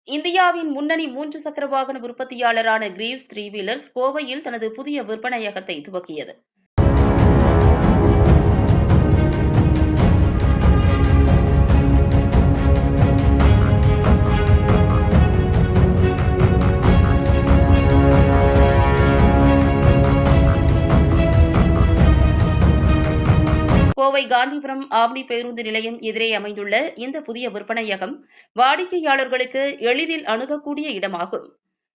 இந்தியாவின் முன்னணி 3 சக்கர வாகன உற்பத்தியாளரான கிரீவ்ஸ் த்ரீ வீலர்ஸ் கோவையில் தனது புதிய விற்பனையகத்தை துவக்கியது. கோவை காந்திபுரம் ஆம்னி பேருந்து நிலையம் எதிரே அமைந்துள்ள இந்த புதிய விற்பனையகம் வாடிக்கையாளர்களுக்கு எளிதில் அணுகக்கூடிய இடமாகும்.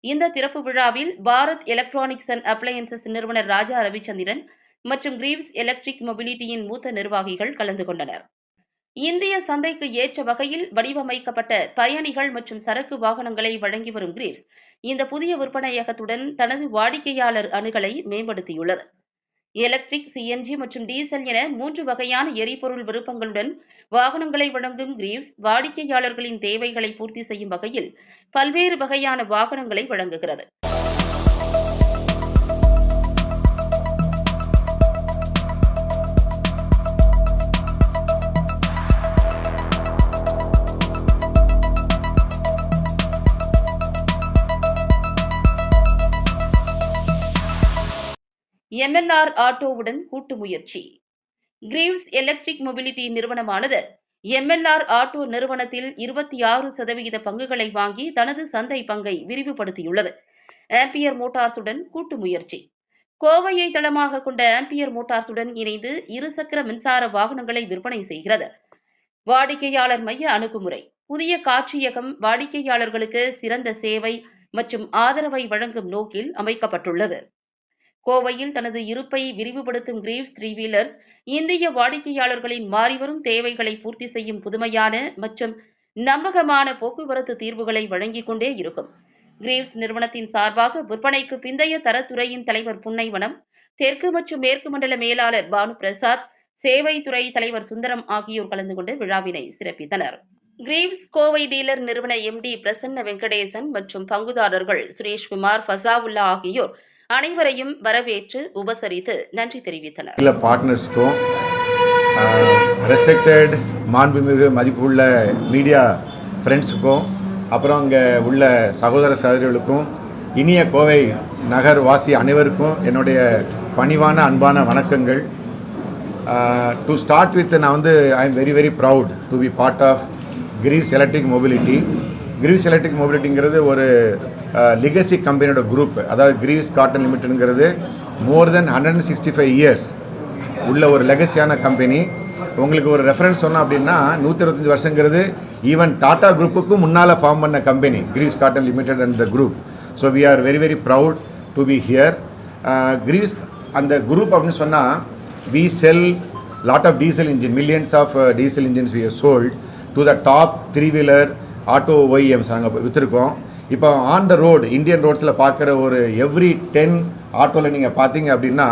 இந்த திறப்பு விழாவில் பாரத் எலக்ட்ரானிக்ஸ் அண்ட் அப்ளையன்சஸ் நிறுவனர் ராஜா ரவிச்சந்திரன் மற்றும் கிரீவ்ஸ் எலக்ட்ரிக் மொபிலிட்டியின் மூத்த நிர்வாகிகள் கலந்து கொண்டனர். இந்திய சந்தைக்கு ஏற்ற வகையில் வடிவமைக்கப்பட்ட பயணிகள் மற்றும் சரக்கு வாகனங்களை வழங்கி வரும் கிரீவ்ஸ் இந்த புதிய விற்பனையகத்துடன் தனது வாடிக்கையாளர் அணுகலை மேம்படுத்தியுள்ளது. எலக்ட்ரிக், சிஎன்ஜி மற்றும் டீசல் என 3 வகையான எரிபொருள் விருப்பங்களுடன் வாகனங்களை வழங்கும் கிரீவ்ஸ் வாடிக்கையாளர்களின் தேவைகளை பூர்த்தி செய்யும் வகையில் பல்வேறு வகையான வாகனங்களை வழங்குகிறது. MLR ஆட்டோவுடன் கூட்டு முயற்சி. கிரீவ்ஸ் எலக்ட்ரிக் மொபிலிட்டி நிறுவனமானது MLR ஆட்டோ நிறுவனத்தில் 26% பங்குகளை வாங்கி தனது சந்தை பங்கை விரிவுபடுத்தியுள்ளது. ஆம்பியர் மோட்டார்ஸுடன் கூட்டு முயற்சி. கோவையை தளமாக கொண்ட ஆம்பியர் மோட்டார்ஸுடன் இணைந்து இருசக்கர மின்சார வாகனங்களை விற்பனை செய்கிறது. வாடிக்கையாளர் மைய அணுகுமுறை. புதிய காட்சியகம் வாடிக்கையாளர்களுக்கு சிறந்த சேவை மற்றும் ஆதரவை வழங்கும் நோக்கில் அமைக்கப்பட்டுள்ளது. கோவையில் தனது இருப்பை விரிவுபடுத்தும் கிரீவ்ஸ் த்ரீ வீலர்ஸ் இந்திய வாடிக்கையாளர்களின் மாறிவரும் தேவைகளை பூர்த்தி செய்யும் புதுமையான மற்றும் நம்பகமான போக்குவரத்து தீர்வுகளை வழங்கிக் கொண்டே இருக்கும். கிரீவ்ஸ் நிறுவனத்தின் சார்பாக விற்பனைக்கு பிந்தைய தரத்துறையின் தலைவர் புன்னைவனம், தெற்கு மற்றும் மேற்கு மண்டல மேலாளர் பானு பிரசாத், சேவைத்துறை தலைவர் சுந்தரம் ஆகியோர் கலந்து கொண்டு விழாவினை சிறப்பித்தனர். கிரீவ்ஸ் கோவை டீலர் நிறுவன MD பிரசன்ன வெங்கடேசன் மற்றும் பங்குதாரர்கள் சுரேஷ்குமார், ஃபசாவுல்லா ஆகியோர் அனைவரையும் வரவேற்று உபசரித்து நன்றி தெரிவித்தனர். எல்லா பார்ட்னர்ஸ்க்கும் ரெஸ்பெக்டட் மாண்புமிகு மதிப்புள்ள மீடியா ஃப்ரெண்ட்ஸுக்கும் அப்புறம் அங்கே உள்ள சகோதர சகோதரிகளுக்கும் இனிய கோவை நகர் வாசி அனைவருக்கும் என்னுடைய பணிவான அன்பான வணக்கங்கள். டு ஸ்டார்ட் வித் நான் I am very proud to be part of Greaves electric mobility. Greaves electric மொபிலிட்டிங்கிறது ஒரு லெகசி கம்பெனியோட குரூப். அதாவது கிரீவ்ஸ் காட்டன் லிமிட்டெடுங்கிறது மோர் தென் 165 இயர்ஸ் உள்ள ஒரு லெகசியான கம்பெனி. உங்களுக்கு ஒரு ரெஃபரன்ஸ் சொன்னோம் அப்படின்னா 125 வருஷங்கிறது ஈவன் டாடா குரூப்புக்கும் முன்னால் ஃபார்ம் பண்ண company Greaves cotton limited and the group. So we are very proud to be here. Greaves அந்த குரூப் அப்படின்னு சொன்னால் we sell lot of diesel engine, millions of diesel engines we have sold to the top 3-வீலர் auto OEMs நாங்கள் விற்றுருக்கோம். இப்போ on the road Indian ரோட்ஸில் பார்க்குற ஒரு எவ்ரி 10 ஆட்டோவில் நீங்கள் பார்த்தீங்க அப்படின்னா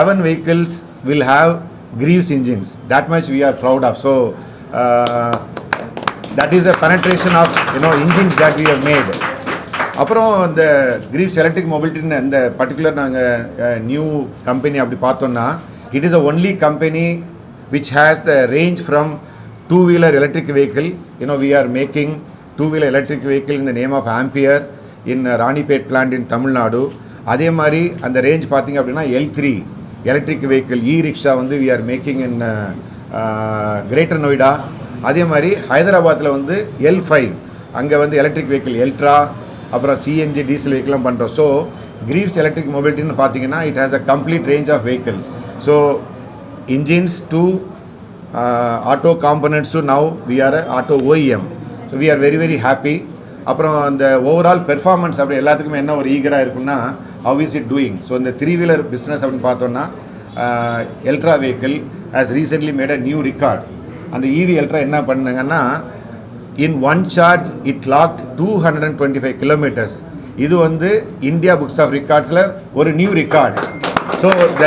7 vehicles will have Greaves engines. That much we are proud of. So that is a penetration of engines that we have made. அப்புறம் இந்த கிரீவ்ஸ் எலக்ட்ரிக் மொபிலிட்டின்னு இந்த பர்டிகுலர் நாங்கள் நியூ கம்பெனி அப்படி பார்த்தோன்னா it is the only company which has the range from 2-wheeler electric vehicle. We are making 2-wheeler electric vehicle in the name of Ampere in Ranipet plant in Tamil Nadu. அதே மாதிரி அந்த range பார்த்தீங்க அப்படின்னா L3 electric vehicle E-rickshaw we are making in greater Noida. அதே மாதிரி ஹைதராபாத்தில் L5 அங்கே electric vehicle எல்ட்ரா, அப்புறம் CNG டீசல் வெஹிக்கிள்லாம் பண்ணுறோம். ஸோ கிரீவ்ஸ் எலக்ட்ரிக் மொபிலிட்டின்னு பார்த்தீங்கன்னா it has a complete range of vehicles. So engines to auto components to now we are a auto OEM. So we are very happy. அப்புறம் அந்த overall performance அப்படி எல்லாத்துக்குமே என்ன ஒரு ஈகராக இருக்குன்னா how is it doing. So இந்த 3-wheeler business அப்படின்னு பார்த்தோன்னா Eltra vehicle has recently made a new record. அந்த EV எல்ட்ரா என்ன பண்ணாங்கன்னா in one charge it logged 225 kilometers. இது இந்தியா புக்ஸ் ஆஃப் ரெக்கார்ட்ஸில் ஒரு நியூ ரெக்கார்ட். So the